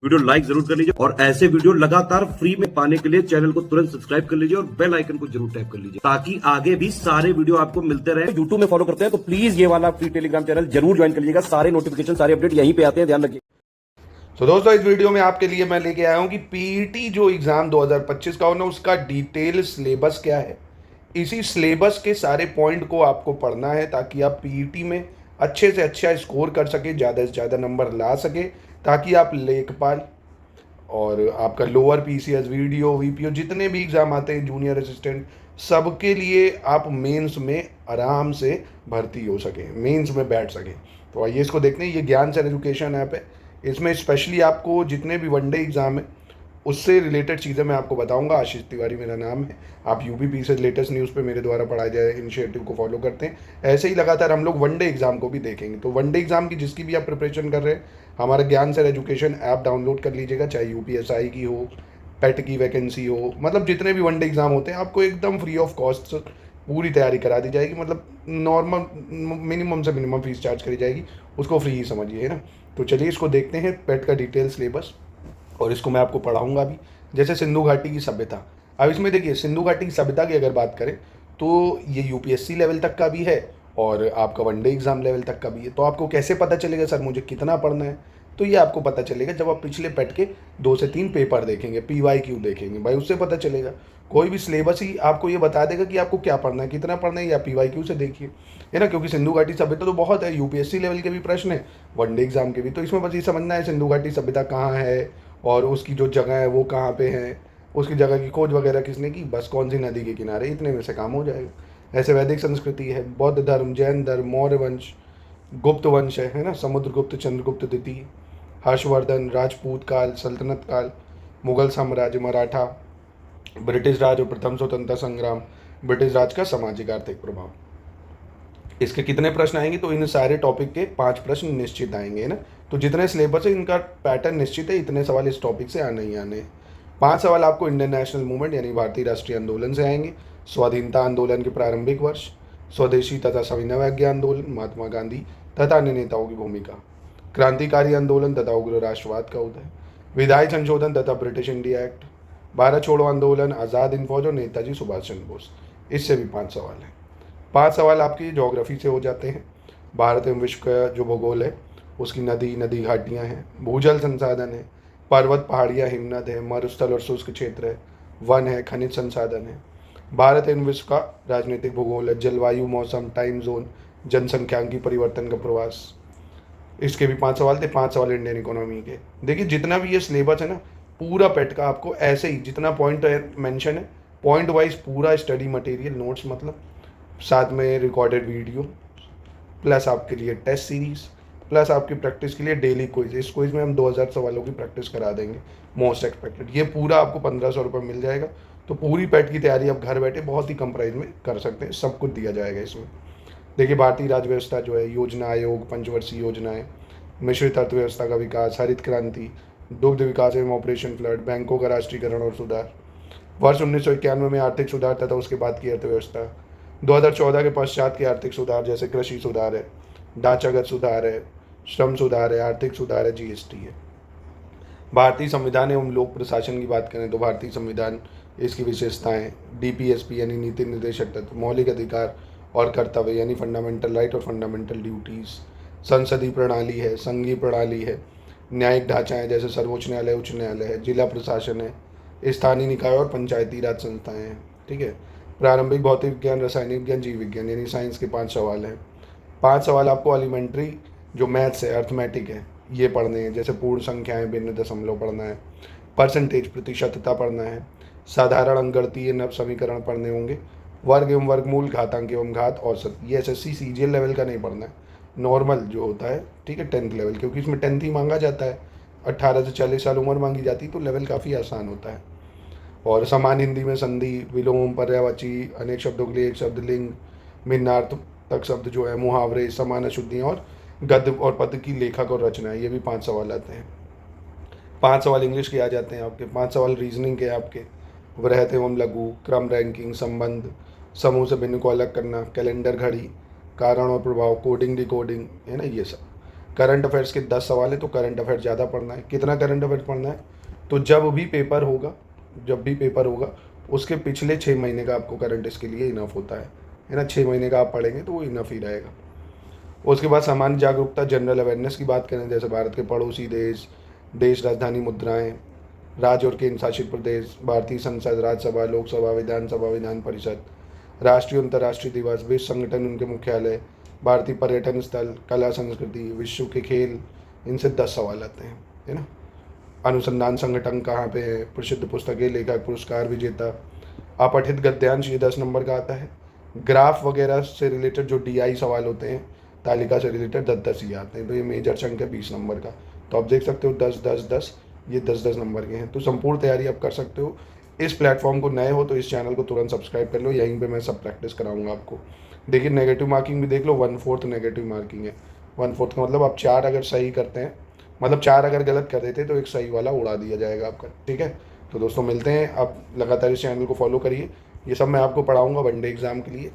Video like जरूर कर लीजिए और ऐसे वीडियो लगातार फ्री में पाने के लिए चैनल को तुरंत सब्सक्राइब कर लीजिए और बेल आइकन को जरूर टैप कर लीजिए ताकि आगे भी सारे वीडियो आपको मिलते रहे। यूट्यूब में फॉलो करते हैं तो प्लीज ये वाला फ्री टेलीग्राम चैनल जरूर ज्वाइन कर लीजिएगा। सारे नोटिफिकेशन सारे अपडेट यहीं पे आते हैं, ध्यान रखिए। तो दोस्तों इस वीडियो में आपके लिए मैं लेके आया हूं कि पीईटी जो एग्जाम 2025 का होना उसका डिटेल सिलेबस क्या है। इसी सिलेबस के सारे पॉइंट को आपको पढ़ना है ताकि आप पीईटी में अच्छे से अच्छा स्कोर कर सके, ज़्यादा से ज़्यादा नंबर ला सके, ताकि आप लेखपाल और आपका लोअर पीसीएस, वीडियो, वीपीओ जितने भी एग्ज़ाम आते हैं, जूनियर असिस्टेंट, सबके लिए आप मेंस में आराम से भर्ती हो सके, मेंस में बैठ सके। तो आइए इसको देखते हैं। ये ज्ञान सर एजुकेशन ऐप है। इसमें स्पेशली आपको जितने भी वनडे एग्ज़ाम है उससे रिलेटेड चीज़ें मैं आपको बताऊंगा। आशीष तिवारी मेरा नाम है। आप यूपी से लेटेस्ट न्यूज़ पे मेरे द्वारा पढ़ाए जाए इनिशिएटिव को फॉलो करते हैं। ऐसे ही लगातार हम लोग वनडे एग्ज़ाम को भी देखेंगे। तो वनडे एग्ज़ाम की जिसकी भी आप प्रिपरेशन कर रहे हैं, हमारा ज्ञान सर एजुकेशन ऐप डाउनलोड कर लीजिएगा। चाहे यूपीएसआई की हो, पेट की वैकेंसी हो, मतलब जितने भी वनडे एग्ज़ाम होते हैं आपको एकदम फ्री ऑफ कॉस्ट पूरी तैयारी करा दी जाएगी। मतलब नॉर्मल मिनिमम से मिनिमम फीस चार्ज करी जाएगी, उसको फ्री ही समझिए, है ना। तो चलिए इसको देखते हैं, पेट का डिटेल सिलेबस, और इसको मैं आपको पढ़ाऊंगा भी। जैसे सिंधु घाटी की सभ्यता, अब इसमें देखिए सिंधु घाटी की सभ्यता की अगर बात करें तो ये यूपीएससी लेवल तक का भी है और आपका वनडे एग्ज़ाम लेवल तक का भी है। तो आपको कैसे पता चलेगा सर मुझे कितना पढ़ना है? तो ये आपको पता चलेगा जब आप पिछले पेट के 2 से 3 पेपर देखेंगे, पीवाईक्यू देखेंगे, भाई उससे पता चलेगा। कोई भी सिलेबस ही आपको ये बता देगा कि आपको क्या पढ़ना है, कितना पढ़ना है, या पीवाईक्यू से देखिए, है ना। क्योंकि सिंधु घाटी सभ्यता तो बहुत है, यूपीएससी लेवल के भी प्रश्न है, वनडे एग्जाम के भी। तो इसमें बस ये समझना है सिंधु घाटी सभ्यता कहाँ है और उसकी जो जगह है वो कहाँ पे है, उसकी जगह की खोज वगैरह किसने की, बस कौन सी नदी के किनारे, इतने में से काम हो जाएगा। ऐसे वैदिक संस्कृति है, बौद्ध धर्म, जैन धर्म, मौर्य वंश, गुप्त वंश है ना, समुद्रगुप्त, चंद्रगुप्त द्वितीय, हर्षवर्धन, राजपूत काल, सल्तनत काल, मुगल साम्राज्य, मराठा, ब्रिटिश राज और प्रथम स्वतंत्रता संग्राम, ब्रिटिश राज का सामाजिक आर्थिक प्रभाव। इसके कितने प्रश्न आएंगे? तो इन सारे टॉपिक के 5 प्रश्न निश्चित आएंगे, है ना। तो जितने सिलेबस है इनका पैटर्न निश्चित है, इतने सवाल इस टॉपिक से आने ही आने हैं। 5 सवाल आपको इंडियन नेशनल मूवमेंट यानी भारतीय राष्ट्रीय आंदोलन से आएंगे, स्वाधीनता आंदोलन के प्रारंभिक वर्ष, स्वदेशी तथा सविनय आंदोलन, महात्मा गांधी तथा अन्य नेताओं की भूमिका, क्रांतिकारी आंदोलन तथा उग्र राष्ट्रवाद का उदय, विधायी संशोधन तथा ब्रिटिश इंडिया एक्ट, भारत छोड़ो आंदोलन, आज़ाद हिंद फौज और नेताजी सुभाष चंद्र बोस। इससे भी 5 सवाल हैं। 5 सवाल आपकी ज्योग्राफी से हो जाते हैं। भारत एवं विश्व का जो भूगोल है उसकी नदी घाटियाँ हैं, भूजल संसाधन है, पर्वत पहाड़ियाँ, हिमनद है, मरुस्थल और शुष्क क्षेत्र है, वन है, खनिज संसाधन है। भारत एवं विश्व का राजनीतिक भूगोल है, जलवायु, मौसम, टाइम जोन, जनसंख्यांकी परिवर्तन का प्रवास। इसके भी 5 सवाल थे। 5 सवाल इंडियन इकोनॉमी के। देखिए जितना भी ये सिलेबस है ना, पूरा पेट का आपको ऐसे ही जितना पॉइंट मेंशन है, पॉइंट वाइज पूरा स्टडी मटेरियल, नोट्स, मतलब साथ में रिकॉर्डेड वीडियो, प्लस आपके लिए टेस्ट सीरीज, प्लस आपकी प्रैक्टिस के लिए डेली क्विज। इस क्विज में हम 2000 सवालों की प्रैक्टिस करा देंगे, मोस्ट एक्सपेक्टेड। ये पूरा आपको 1500 रुपये मिल जाएगा। तो पूरी पेट की तैयारी आप घर बैठे बहुत ही कम प्राइस में कर सकते हैं, सब कुछ दिया जाएगा इसमें। देखिए भारतीय राज्य व्यवस्था जो है, योजना आयोग, पंचवर्षीय योजनाएं, मिश्रित अर्थव्यवस्था का विकास, हरित क्रांति, दुग्ध विकास एवं ऑपरेशन फ्लड, बैंकों का राष्ट्रीयकरण और सुधार, वर्ष 1991 में आर्थिक सुधार तथा उसके बाद की अर्थव्यवस्था, 2014 के पश्चात के आर्थिक सुधार जैसे कृषि सुधार है, ढांचागत सुधार है, श्रम सुधार है, आर्थिक सुधार है, जीएसटी है। भारतीय संविधान एवं लोक प्रशासन की बात करें तो भारतीय संविधान, इसकी विशेषताएं, डीपीएसपी यानी नीति निर्देशक तत्व, मौलिक अधिकार और कर्तव्य यानी फंडामेंटल राइट और फंडामेंटल ड्यूटीज़, संसदीय प्रणाली है, संघीय प्रणाली है, न्यायिक ढांचा है जैसे सर्वोच्च न्यायालय, उच्च न्यायालय है, जिला प्रशासन है, स्थानीय निकाय और पंचायती राज संस्थाएं हैं, ठीक है। प्रारंभिक भौतिक विज्ञान, रासायनिक विज्ञान, जीव विज्ञान यानी साइंस के 5 सवाल हैं। 5 सवाल आपको एलिमेंट्री जो मैथ्स है, अर्थमेटिक है, ये पढ़ने हैं। जैसे पूर्ण संख्याएं, भिन्न दशमलव पढ़ना है, परसेंटेज प्रतिशतता पढ़ना है, साधारण अंकगणितीय नव समीकरण पढ़ने होंगे, वर्ग एवं वर्गमूल, घातांक एवं घात, औसत। ये एसएससी सीजीएल लेवल का नहीं पढ़ना है, नॉर्मल जो होता है, ठीक है, 10th लेवल, क्योंकि इसमें 10th ही मांगा जाता है। 18 से 40 साल उम्र मांगी जाती है, तो लेवल काफ़ी आसान होता है। और समान हिंदी में संधि, विलोम, पर्यायवाची, अनेक शब्दों के लिए एक शब्द, लिंग, भिन्नार्थ तक शब्द जो है, मुहावरे, समान अशुद्धियाँ और गद्य और पद की लेखक और रचना, ये भी 5 सवाल आते हैं। 5 सवाल इंग्लिश के आ जाते हैं आपके। 5 सवाल रीजनिंग के आपके, वृहत एवं लघु, क्रम, रैंकिंग, संबंध, समूह से भिन्न को अलग करना, कैलेंडर घड़ी, कारण और प्रभाव, कोडिंग डिकोडिंग, है ना, ये सब। करंट अफेयर्स के 10 सवाल है तो करंट अफेयर ज़्यादा पढ़ना है। कितना करंट अफेयर पढ़ना है? तो जब भी पेपर होगा उसके पिछले 6 महीने का आपको करंट इसके लिए इनफ होता है ना। 6 महीने का आप पढ़ेंगे तो वो इनफ ही रहेगा। उसके बाद सामान्य जागरूकता, जनरल अवेयरनेस की बात करें, जैसे भारत के पड़ोसी देश राजधानी मुद्राएं, राज्य और केंद्र शासित प्रदेश, भारतीय संसद, राज्यसभा, लोकसभा, विधानसभा, विधान परिषद, राष्ट्रीय अंतर्राष्ट्रीय दिवस, विश्व संगठन, उनके मुख्यालय, भारतीय पर्यटन स्थल, कला संस्कृति, विश्व के खेल, इनसे 10 सवाल आते हैं, है ना। अनुसंधान संगठन कहाँ पे है, प्रसिद्ध पुस्तकें, लेखक, पुरस्कार विजेता, अपठित गद्यांश, ये 10 नंबर का आता है। ग्राफ वगैरह से रिलेटेड जो DI सवाल होते हैं, तालिका से रिलेटेड 10-10 ही आते हैं। तो ये मेजर चंक है 20 नंबर का। तो आप देख सकते हो 10-10-10, ये 10-10 नंबर के हैं। तो संपूर्ण तैयारी आप कर सकते हो। इस प्लेटफॉर्म को नए हो तो इस चैनल को तुरंत सब्सक्राइब कर लो, यहीं पे मैं सब प्रैक्टिस कराऊंगा आपको। देखिए नेगेटिव मार्किंग भी देख लो, 1/4 नेगेटिव मार्किंग है। 1/4 का मतलब आप 4 अगर सही करते हैं, मतलब 4 अगर गलत कर देते तो एक सही वाला उड़ा दिया जाएगा आपका, ठीक है। तो दोस्तों मिलते हैं, आप लगातार इस चैनल को फॉलो करिए, ये सब मैं आपको पढ़ाऊँगा वनडे एग्ज़ाम के लिए।